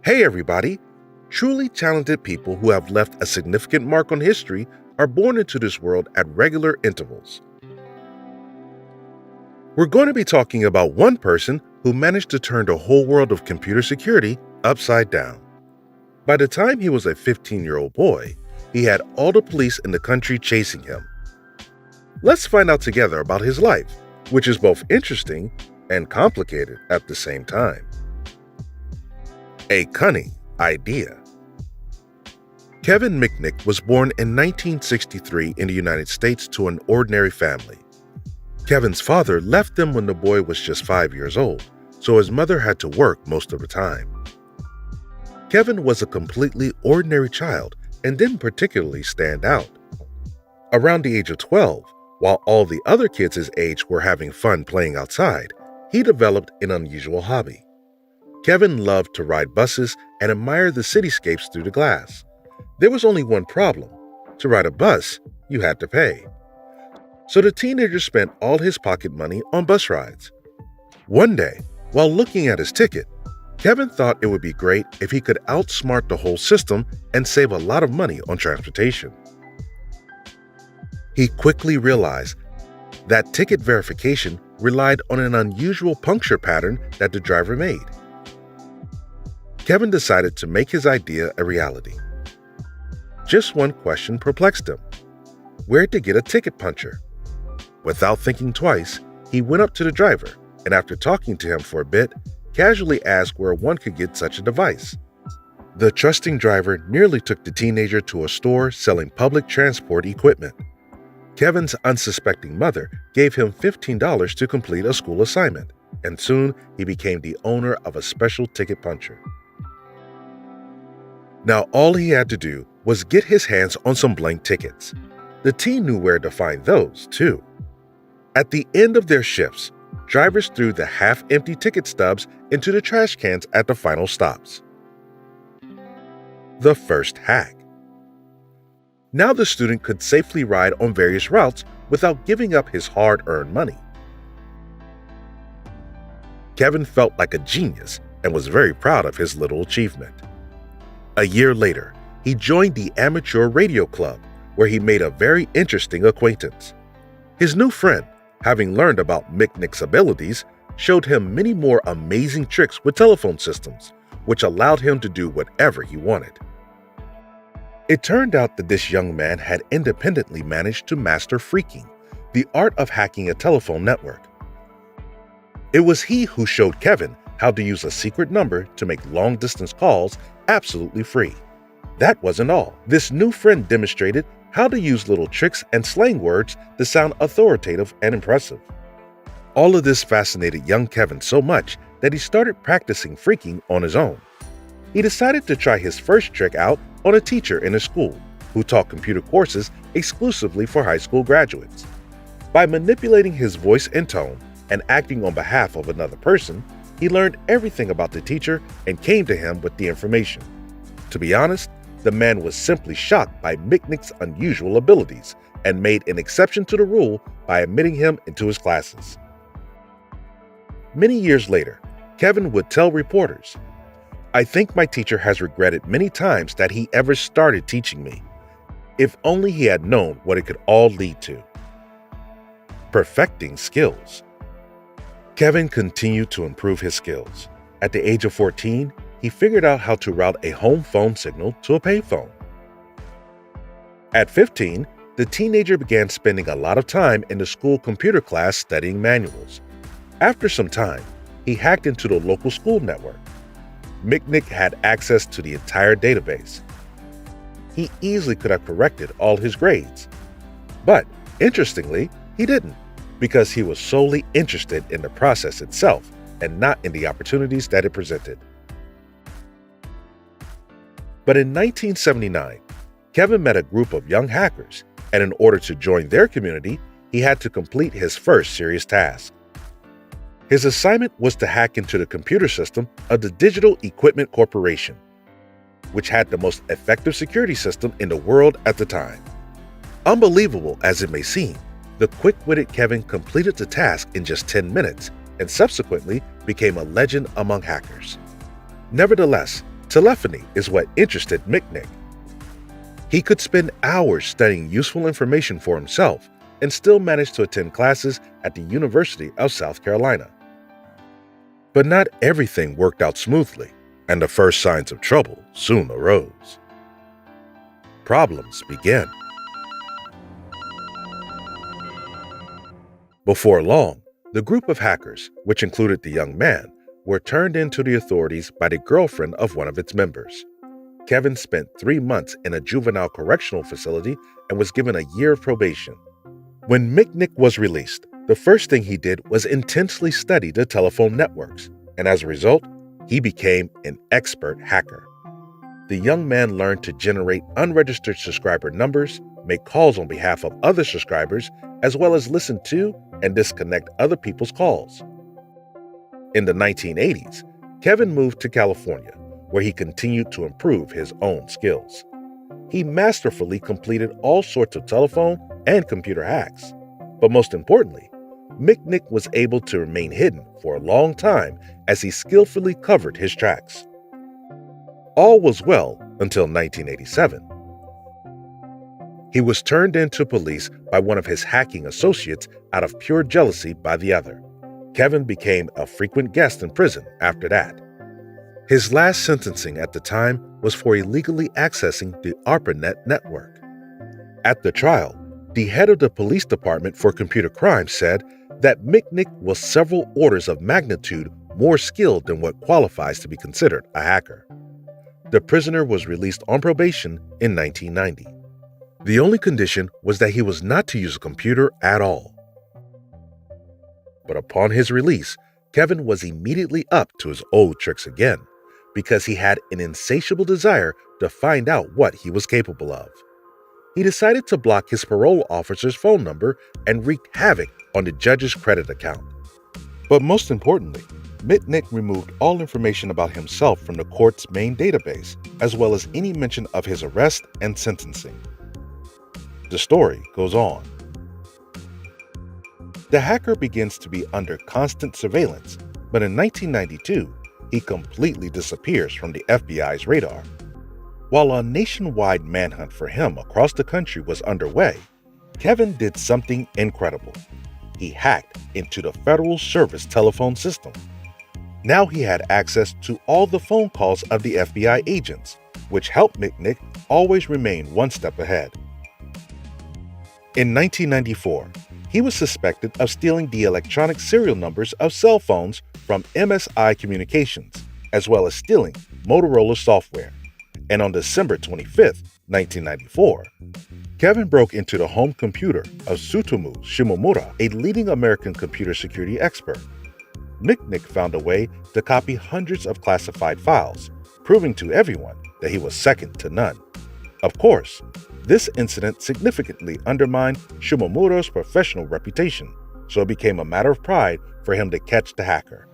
Hey everybody! Truly talented people who have left a significant mark on history are born into this world at regular intervals. We're going to be talking about one person who managed to turn the whole world of computer security upside down. By the time he was a 15-year-old boy, he had all the police in the country chasing him. Let's find out together about his life, which is both interesting and complicated at the same time. A cunning idea. Kevin Mitnick was born in 1963 in the United States to an ordinary family. Kevin's father left them when the boy was just 5 years old, so his mother had to work most of the time. Kevin was a completely ordinary child and didn't particularly stand out. Around the age of 12, while all the other kids his age were having fun playing outside, he developed an unusual hobby. Kevin loved to ride buses and admire the cityscapes through the glass. There was only one problem. To ride a bus, you had to pay. So the teenager spent all his pocket money on bus rides. One day, while looking at his ticket, Kevin thought it would be great if he could outsmart the whole system and save a lot of money on transportation. He quickly realized that ticket verification relied on an unusual puncture pattern that the driver made. Kevin decided to make his idea a reality. Just one question perplexed him: where to get a ticket puncher? Without thinking twice, he went up to the driver and, after talking to him for a bit, casually asked where one could get such a device. The trusting driver nearly took the teenager to a store selling public transport equipment. Kevin's unsuspecting mother gave him $15 to complete a school assignment, and soon he became the owner of a special ticket puncher. Now all he had to do was get his hands on some blank tickets. The teen knew where to find those, too. At the end of their shifts, drivers threw the half-empty ticket stubs into the trash cans at the final stops. The first hack. Now the student could safely ride on various routes without giving up his hard-earned money. Kevin felt like a genius and was very proud of his little achievement. A year later, he joined the Amateur Radio Club, where he made a very interesting acquaintance. His new friend, having learned about Mitnick's abilities, showed him many more amazing tricks with telephone systems, which allowed him to do whatever he wanted. It turned out that this young man had independently managed to master phreaking, the art of hacking a telephone network. It was he who showed Kevin how to use a secret number to make long-distance calls absolutely free. That wasn't all. This new friend demonstrated how to use little tricks and slang words to sound authoritative and impressive. All of this fascinated young Kevin so much that he started practicing phreaking on his own. He decided to try his first trick out on a teacher in his school who taught computer courses exclusively for high school graduates. By manipulating his voice and tone and acting on behalf of another person, he learned everything about the teacher and came to him with the information. To be honest, the man was simply shocked by Mitnick's unusual abilities and made an exception to the rule by admitting him into his classes. Many years later, Kevin would tell reporters, "I think my teacher has regretted many times that he ever started teaching me. If only he had known what it could all lead to." Perfecting skills. Kevin continued to improve his skills. At the age of 14, he figured out how to route a home phone signal to a payphone. At 15, the teenager began spending a lot of time in the school computer class studying manuals. After some time, he hacked into the local school network. Mitnick had access to the entire database. He easily could have corrected all his grades. But, interestingly, he didn't, because he was solely interested in the process itself and not in the opportunities that it presented. But in 1979, Kevin met a group of young hackers, and in order to join their community, he had to complete his first serious task. His assignment was to hack into the computer system of the Digital Equipment Corporation, which had the most effective security system in the world at the time. Unbelievable as it may seem, the quick-witted Kevin completed the task in just 10 minutes and subsequently became a legend among hackers. Nevertheless, Telephony is what interested Mitnick. He could spend hours studying useful information for himself and still manage to attend classes at the University of South Carolina. But not everything worked out smoothly, and the first signs of trouble soon arose. Problems began. Before long, the group of hackers, which included the young man, were turned into the authorities by the girlfriend of one of its members. Kevin spent 3 months in a juvenile correctional facility and was given a year of probation. When Mitnick was released, the first thing he did was intensely study the telephone networks, and as a result, he became an expert hacker. The young man learned to generate unregistered subscriber numbers, make calls on behalf of other subscribers, as well as listen to and disconnect other people's calls. In the 1980s, Kevin moved to California, where he continued to improve his own skills. He masterfully completed all sorts of telephone and computer hacks. But most importantly, Mitnick was able to remain hidden for a long time as he skillfully covered his tracks. All was well until 1987. He was turned into police by one of his hacking associates out of pure jealousy by the other. Kevin became a frequent guest in prison after that. His last sentencing at the time was for illegally accessing the ARPANET network. At the trial, the head of the police department for computer crimes said that Mitnick was several orders of magnitude more skilled than what qualifies to be considered a hacker. The prisoner was released on probation in 1990. The only condition was that he was not to use a computer at all. But upon his release, Kevin was immediately up to his old tricks again, because he had an insatiable desire to find out what he was capable of. He decided to block his parole officer's phone number and wreaked havoc on the judge's credit account. But most importantly, Mitnick removed all information about himself from the court's main database, as well as any mention of his arrest and sentencing. The story goes on. The hacker begins to be under constant surveillance, but in 1992, he completely disappears from the FBI's radar. While a nationwide manhunt for him across the country was underway, Kevin did something incredible. He hacked into the Federal Service telephone system. Now he had access to all the phone calls of the FBI agents, which helped Mitnick always remain one step ahead. In 1994, he was suspected of stealing the electronic serial numbers of cell phones from MSI Communications, as well as stealing Motorola software. And on December 25, 1994, Kevin broke into the home computer of Tsutomu Shimomura, a leading American computer security expert. Mitnick found a way to copy hundreds of classified files, proving to everyone that he was second to none. Of course, this incident significantly undermined Shimomura's professional reputation, so it became a matter of pride for him to catch the hacker.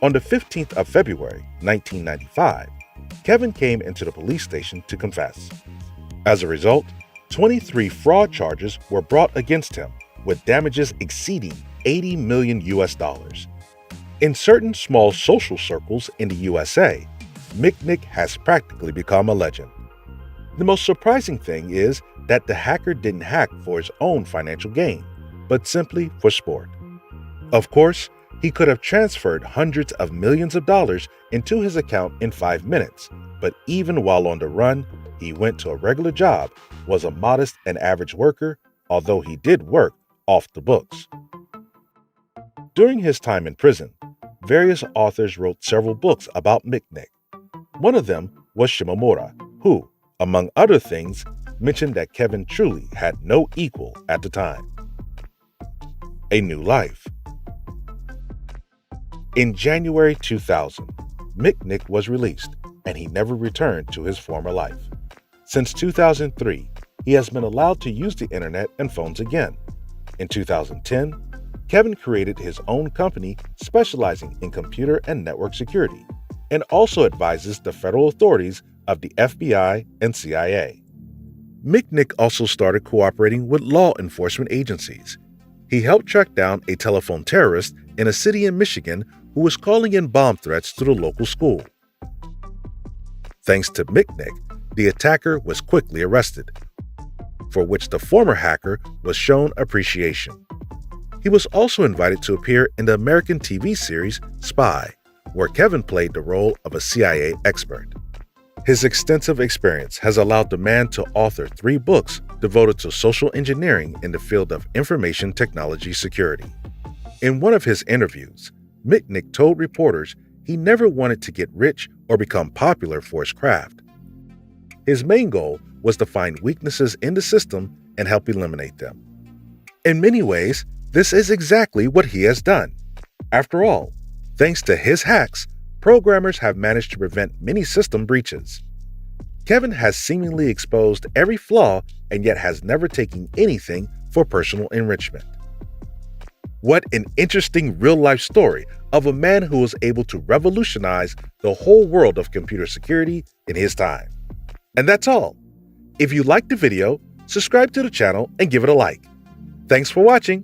On the 15th of February, 1995, Kevin came into the police station to confess. As a result, 23 fraud charges were brought against him, with damages exceeding $80 million. In certain small social circles in the USA, Mitnick has practically become a legend. The most surprising thing is that the hacker didn't hack for his own financial gain, but simply for sport. Of course, he could have transferred hundreds of millions of dollars into his account in 5 minutes, but even while on the run, he went to a regular job, was a modest and average worker, although he did work off the books. During his time in prison, various authors wrote several books about Mitnick. One of them was Shimomura, who, among other things, mentioned that Kevin truly had no equal at the time. A New Life. In January 2000, Mitnick was released, and he never returned to his former life. Since 2003, he has been allowed to use the internet and phones again. In 2010, Kevin created his own company specializing in computer and network security, and also advises the federal authorities of the FBI and CIA. Mitnick also started cooperating with law enforcement agencies. He helped track down a telephone terrorist in a city in Michigan who was calling in bomb threats to the local school. Thanks to Mitnick, the attacker was quickly arrested, for which the former hacker was shown appreciation. He was also invited to appear in the American TV series Spy, where Kevin played the role of a CIA expert. His extensive experience has allowed the man to author 3 books devoted to social engineering in the field of information technology security. In one of his interviews, Mitnick told reporters he never wanted to get rich or become popular for his craft. His main goal was to find weaknesses in the system and help eliminate them. In many ways, this is exactly what he has done. After all, thanks to his hacks, programmers have managed to prevent many system breaches. Kevin has seemingly exposed every flaw and yet has never taken anything for personal enrichment. What an interesting real-life story of a man who was able to revolutionize the whole world of computer security in his time. And that's all. If you liked the video, subscribe to the channel and give it a like. Thanks for watching.